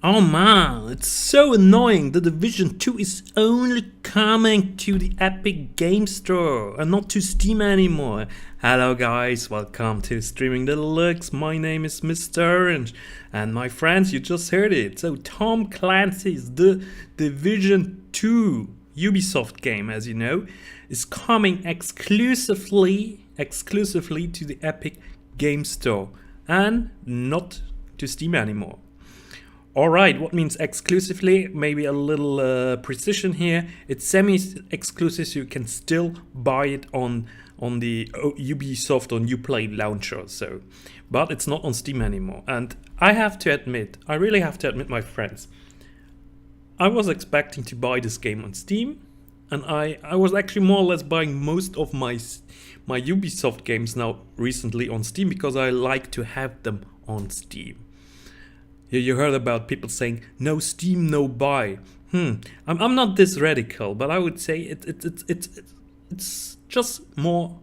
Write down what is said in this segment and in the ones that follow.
Oh man, it's so annoying. The Division 2 is only coming to the Epic Game Store and not to Steam anymore. Hello guys, welcome to Streaming Deluxe. My name is Mr. Orange and my friends, you just heard it. So Tom Clancy's The Division 2 Ubisoft game, as you know, is coming exclusively to the Epic Game Store and not to Steam anymore. Alright, what means exclusively? Maybe a little precision here. It's semi-exclusive, so you can still buy it on the Ubisoft or Uplay launcher. So, but it's not on Steam anymore. And I really have to admit, my friends, I was expecting to buy this game on Steam, and I was actually more or less buying most of my Ubisoft games now recently on Steam because I like to have them on Steam. You heard about people saying no Steam, no buy. I'm not this radical, but I would say it's just more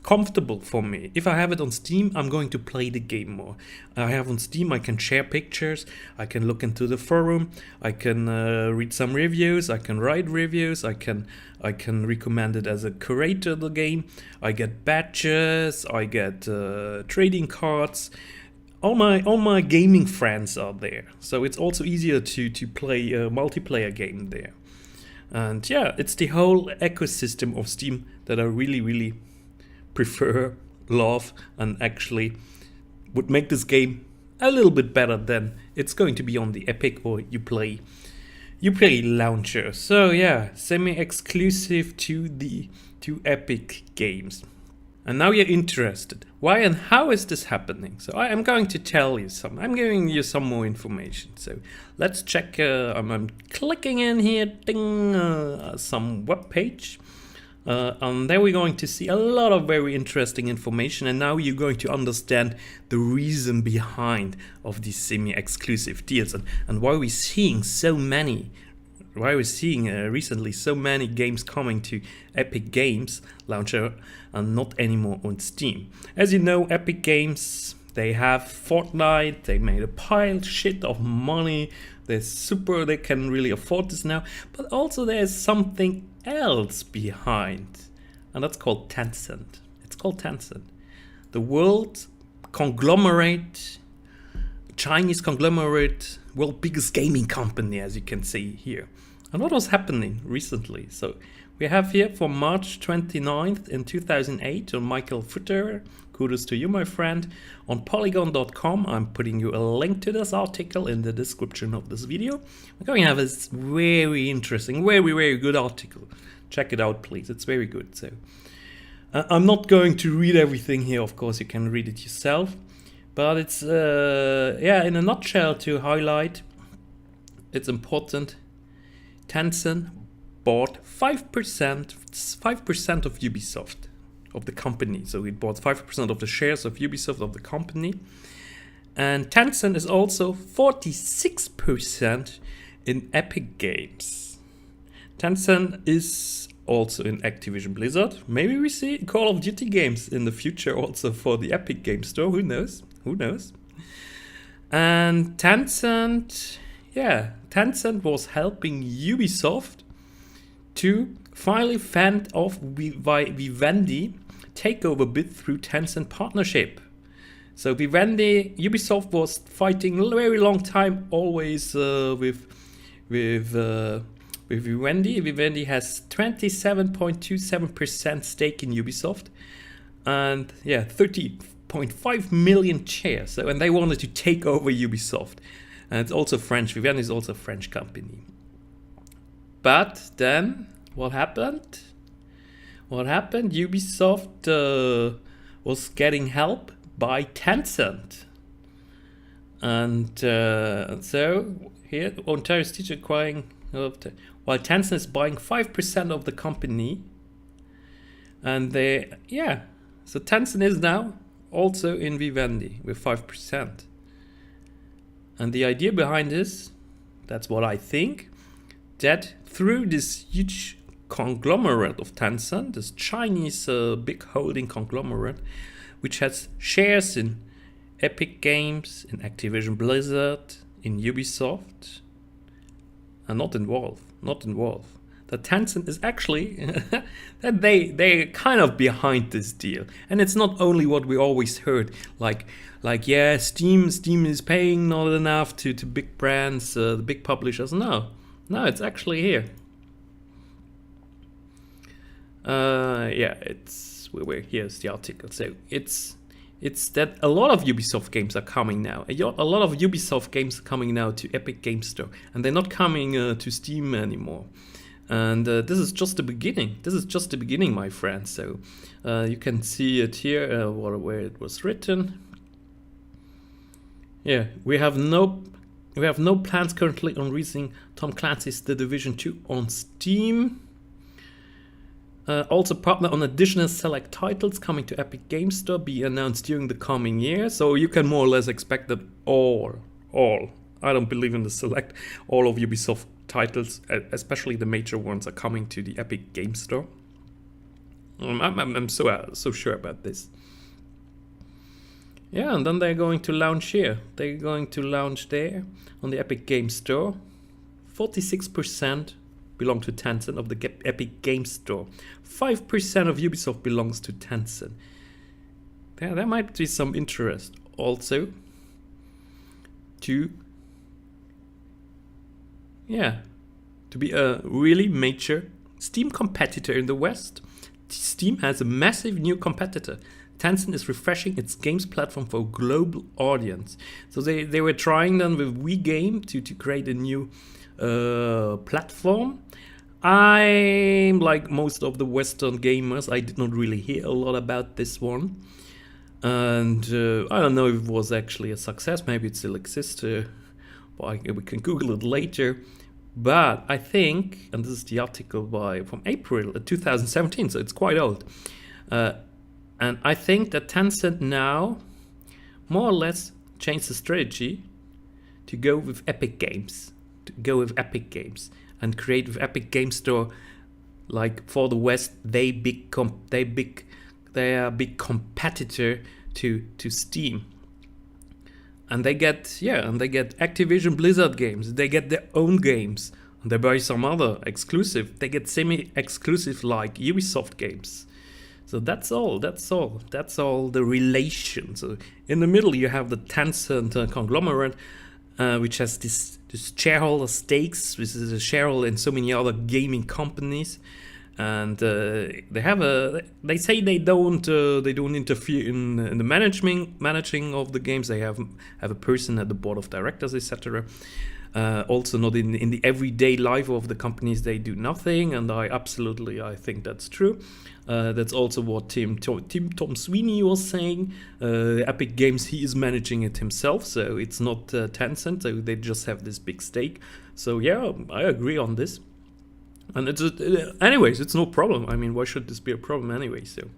comfortable for me. If I have it on Steam, I'm going to play the game more. I have on Steam, I can share pictures, I can look into the forum, I can read some reviews, I can write reviews, I can recommend it as a curator of the game. I get badges, I get trading cards. All my gaming friends are there, so it's also easier to play a multiplayer game there. And yeah, it's the whole ecosystem of Steam that I really prefer, love, and actually would make this game a little bit better than it's going to be on the Epic or Uplay launcher. So yeah, semi-exclusive to Epic games. And now you're interested. Why and how is this happening? So I am going to tell you some. I'm giving you some more information. So let's check. I'm clicking in here, some web page. And there we're going to see a lot of very interesting information. And now you're going to understand the reason behind of these semi-exclusive deals and why we're seeing recently so many games coming to Epic Games launcher and not anymore on Steam. As you know, Epic Games, they have Fortnite, they made a pile shit of money, they can really afford this now, but also there's something else behind, and that's called Tencent. It's called Tencent. The world's conglomerate, Chinese conglomerate, world biggest gaming company, as you can see here. And what was happening recently? So we have here from March 29th in 2008 on Michael Futter. Kudos to you, my friend. On polygon.com, I'm putting you a link to this article in the description of this video. We're going to have this very interesting, very good article. Check it out, please. It's very good. So I'm not going to read everything here. Of course, you can read it yourself. But it's, in a nutshell, to highlight, it's important. Tencent bought 5% of Ubisoft, of the company. So it bought 5% of the shares of Ubisoft of the company. And Tencent is also 46% in Epic Games. Tencent is also in Activision Blizzard. Maybe we see Call of Duty games in the future also for the Epic Game Store. Who knows? And Tencent was helping Ubisoft to finally fend off Vivendi takeover bid through Tencent partnership. So Ubisoft was fighting a very long time, always with Vivendi. Vivendi has 27.27% stake in Ubisoft, and 30.5 million shares. So, and they wanted to take over Ubisoft. And it's also French. Vivendi is also a French company. But then, what happened? Ubisoft was getting help by Tencent. And so, here, Ontario is acquiring, while Tencent is buying 5% of the company. And so Tencent is now also in Vivendi with 5%. And the idea behind this, that's what I think, that through this huge conglomerate of Tencent, this Chinese big holding conglomerate, which has shares in Epic Games, in Activision Blizzard, in Ubisoft, and not in Valve, that Tencent is actually that they're kind of behind this deal. And it's not only what we always heard, like yeah, Steam is paying not enough to big brands, the big publishers. No, it's actually here. Yeah, it's here's the article. So it's that a lot of Ubisoft games are coming now. A lot of Ubisoft games are coming now to Epic Games Store, and they're not coming to Steam anymore. And this is just the beginning. This is just the beginning, my friends. So you can see it here, where it was written. Yeah, we have no plans currently on releasing Tom Clancy's The Division 2 on Steam. Also partner on additional select titles coming to Epic Games Store, be announced during the coming year. So you can more or less expect that all, I don't believe in the select, all of Ubisoft titles, especially the major ones, are coming to the Epic Games Store. I'm so sure about this. Yeah, and then they're going to launch here. They're going to launch there on the Epic Games Store. 46% belong to Tencent of the Epic Games Store. 5% of Ubisoft belongs to Tencent. There might be some interest also to be a really major Steam competitor in the West. Steam has a massive new competitor. Tencent is refreshing its games platform for a global audience. So they were trying then with WeGame to create a new platform. I'm like most of the Western gamers, I did not really hear a lot about this one. And I don't know if it was actually a success. Maybe it still exists. We can Google it later. But I think, and this is the article from April 2017, so it's quite old. And I think that Tencent now more or less changed the strategy to go with Epic Games. And create with Epic Games Store, like for the West, they are a big competitor to Steam. And they get Activision Blizzard games. They get their own games. And they buy some other exclusive. They get semi-exclusive like Ubisoft games. So that's all the relation. So in the middle you have the Tencent conglomerate, which has this shareholder stakes, which is a shareholder in so many other gaming companies. And they say they don't interfere in the managing of the games. They have a person at the board of directors, etc. Also not in the everyday life of the companies. They do nothing, and I think that's true. That's also what Tom Sweeney was saying. Epic Games, he is managing it himself, so it's not Tencent. So they just have this big stake. So yeah, I agree on this. And anyways, it's no problem. I mean, why should this be a problem anyway? So,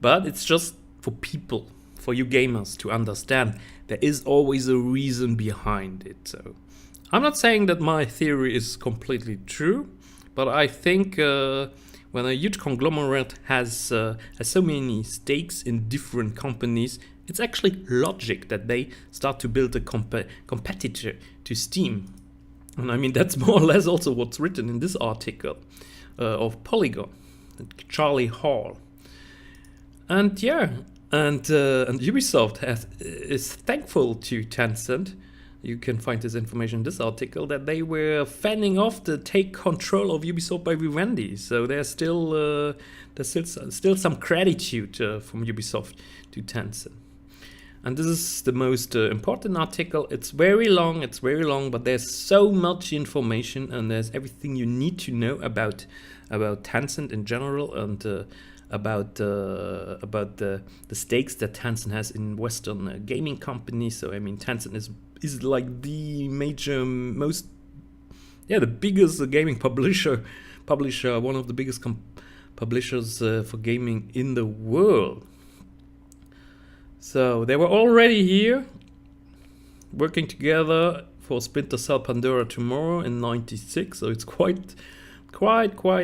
but it's just for people, for you gamers to understand there is always a reason behind it. So, I'm not saying that my theory is completely true, but I think when a huge conglomerate has so many stakes in different companies, it's actually logic that they start to build a competitor to Steam. And I mean, that's more or less also what's written in this article of Polygon, Charlie Hall. And yeah, and Ubisoft is thankful to Tencent. You can find this information in this article, that they were fanning off the take control of Ubisoft by Vivendi. So there's still some gratitude from Ubisoft to Tencent. And this is the most important article. It's very long, but there's so much information, and there's everything you need to know about Tencent in general, and about the stakes that Tencent has in Western gaming companies. So I mean, Tencent is like the major, the biggest gaming publisher, one of the biggest publishers for gaming in the world. So they were already here working together for Splinter Cell Pandora Tomorrow in '96, so it's quite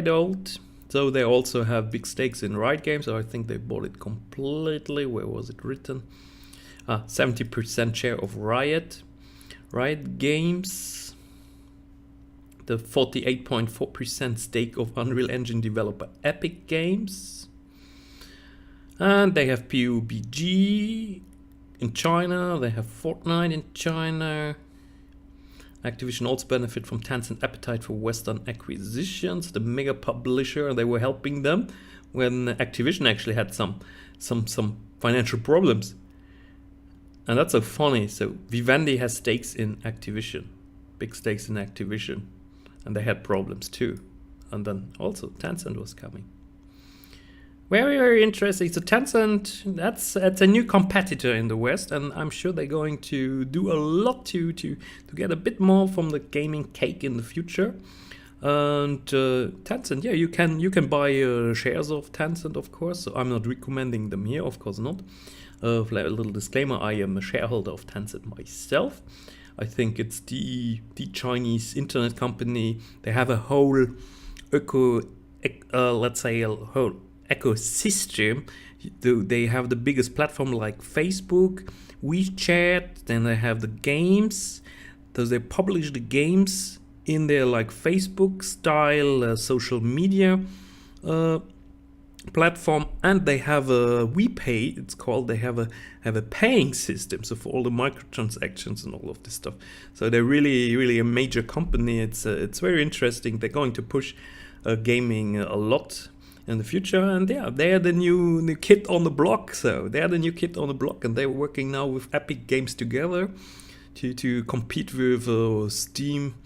old. So they also have big stakes in Riot Games, so I think they bought it completely. Where was it written? 70% share of Riot. Riot Games, the 48.4% stake of Unreal Engine developer Epic Games. And they have PUBG in China, they have Fortnite in China. Activision also benefit from Tencent appetite for Western acquisitions. The mega publisher, they were helping them when Activision actually had some financial problems. And that's so funny. So Vivendi has stakes in Activision, big stakes in Activision, and they had problems too. And then also Tencent was coming. Very, very interesting. So Tencent, that's a new competitor in the West, and I'm sure they're going to do a lot to get a bit more from the gaming cake in the future. And Tencent, yeah, you can buy shares of Tencent, of course. So I'm not recommending them here, of course not. A little disclaimer: I am a shareholder of Tencent myself. I think it's the Chinese internet company. They have a whole let's say a whole ecosystem. They have the biggest platform like Facebook, WeChat, then they have the games. So they publish the games in their like Facebook style social media platform, and they have a WePay, it's called. They have a paying system, so for all the microtransactions and all of this stuff. So they're really a major company. It's very interesting. They're going to push gaming a lot in the future, and yeah, they're the new kid on the block. So they're the new kid on the block, and they're working now with Epic Games together to compete with Steam,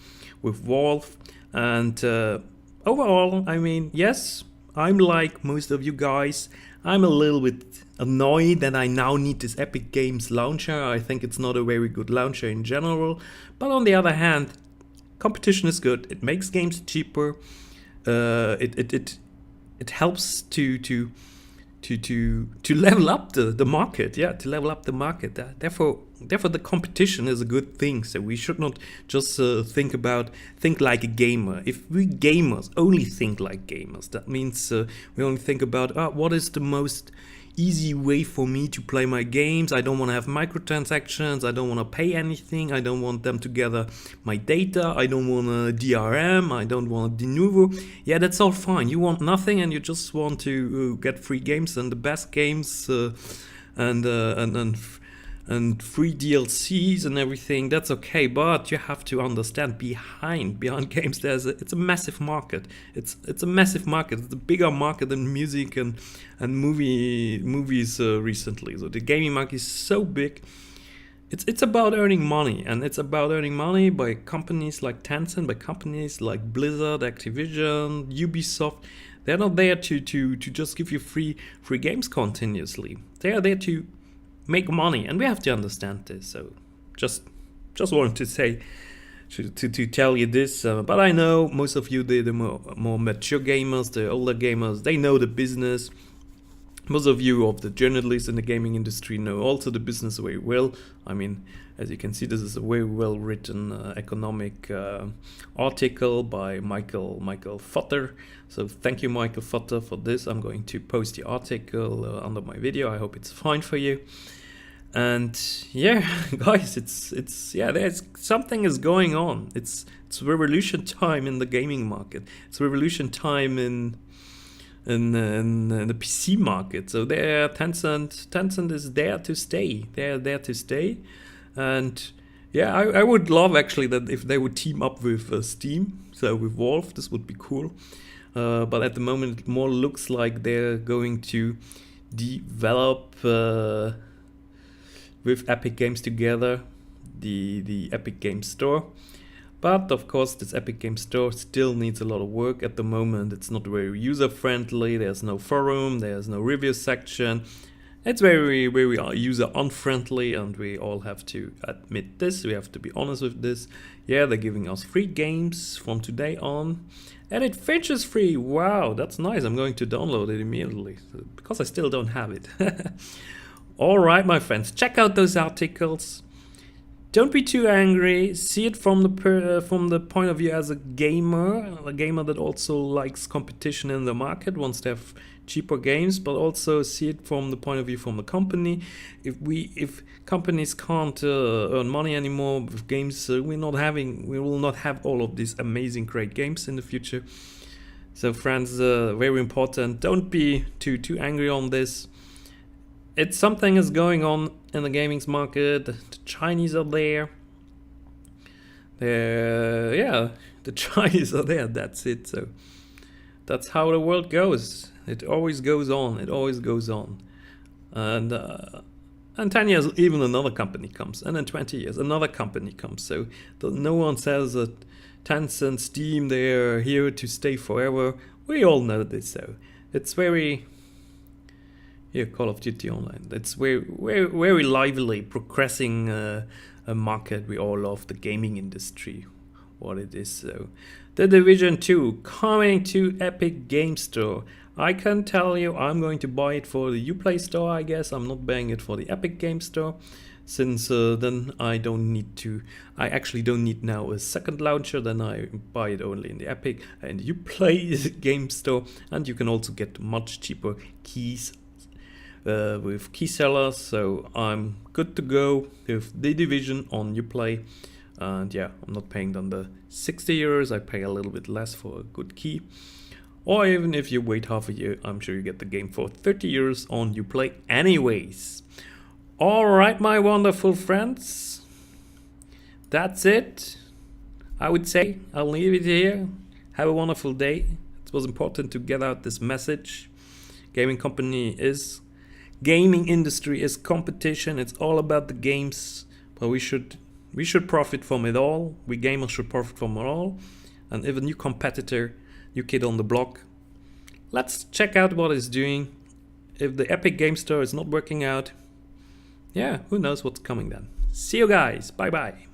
with Valve. And overall, I mean, yes, I'm like most of you guys, I'm a little bit annoyed that I now need this Epic Games launcher. I think it's not a very good launcher in general, but on the other hand, competition is good. It makes games cheaper. It helps to level up the market, yeah, to level up the market. Therefore the competition is a good thing. So we should not just think like a gamer. If we gamers only think like gamers, that means we only think about what is the most easy way for me to play my games. I don't want to have microtransactions. I don't want to pay anything. I don't want them to gather my data. I don't want a DRM. I don't want a de novo. Yeah, that's all fine. You want nothing, and you just want to get free games and the best games and free DLCs and everything. That's okay, but you have to understand behind games it's a massive market. It's a massive market. It's a bigger market than music and movies recently. So the gaming market is so big. It's about earning money, and it's about earning money by companies like Tencent, by companies like Blizzard, Activision, Ubisoft. They're not there to just give you free games continuously. They are there to make money, and we have to understand this. So just wanted to say to tell you this, but I know most of you, the more mature gamers, the older gamers, they know the business. Most of you, of the journalists in the gaming industry, know also the business very well. I mean, as you can see, this is a very well written economic article by Michael Futter. So thank you, Michael Futter, for this. I'm going to post the article under my video. I hope it's fine for you. And yeah, guys, it's yeah, there's something is going on. It's revolution time in the gaming market. It's revolution time in the PC market. So Tencent is there to stay. They're there to stay. And yeah, I would love actually that if they would team up with Steam, so with Valve, this would be cool. But at the moment, it more looks like they're going to develop with Epic Games together, the Epic Games Store. But of course, this Epic Games Store still needs a lot of work at the moment. It's not very user-friendly. There's no forum. There's no review section. It's very, very user-unfriendly, and we all have to admit this. We have to be honest with this. Yeah, they're giving us free games from today on. And it features free. Wow, that's nice. I'm going to download it immediately, because I still don't have it. All right, my friends, check out those articles. Don't be too angry. See it from the point of view as a gamer that also likes competition in the market, wants to have cheaper games, but also see it from the point of view from the company. If companies can't earn money anymore with games, we will not have all of these amazing great games in the future. So friends, very important. Don't be too angry on this. It's something is going on in the gaming market. The Chinese are there. Yeah, the Chinese are there. That's it. So that's how the world goes. It always goes on. It always goes on. And 10 years, even another company comes. And in 20 years, another company comes. So no one says that Tencent, Steam, they're here to stay forever. We all know this. So it's very... Here, Call of Duty Online. It's very lively, progressing a market. We all love the gaming industry, what it is. So, The Division 2 coming to Epic Game Store. I can tell you, I'm going to buy it for the Uplay Store. I guess I'm not buying it for the Epic Game Store, since then I actually don't need now a second launcher. Then I buy it only in the Epic and Uplay Game Store, and you can also get much cheaper keys with key sellers. So I'm good to go with The Division on Uplay. And yeah, I'm not paying them the 60 euros. I pay a little bit less for a good key. Or even if you wait half a year, I'm sure you get the game for 30 euros on Uplay anyways. Alright, my wonderful friends, that's it. I would say I'll leave it here. Have a wonderful day. It was important to get out this message. Gaming industry is competition. It's all about the games, but we should profit from it all. We gamers should profit from it all. And if a new competitor, new kid on the block, let's check out what it's doing. If the Epic Game Store is not working out, yeah, who knows what's coming then. See you guys. Bye bye.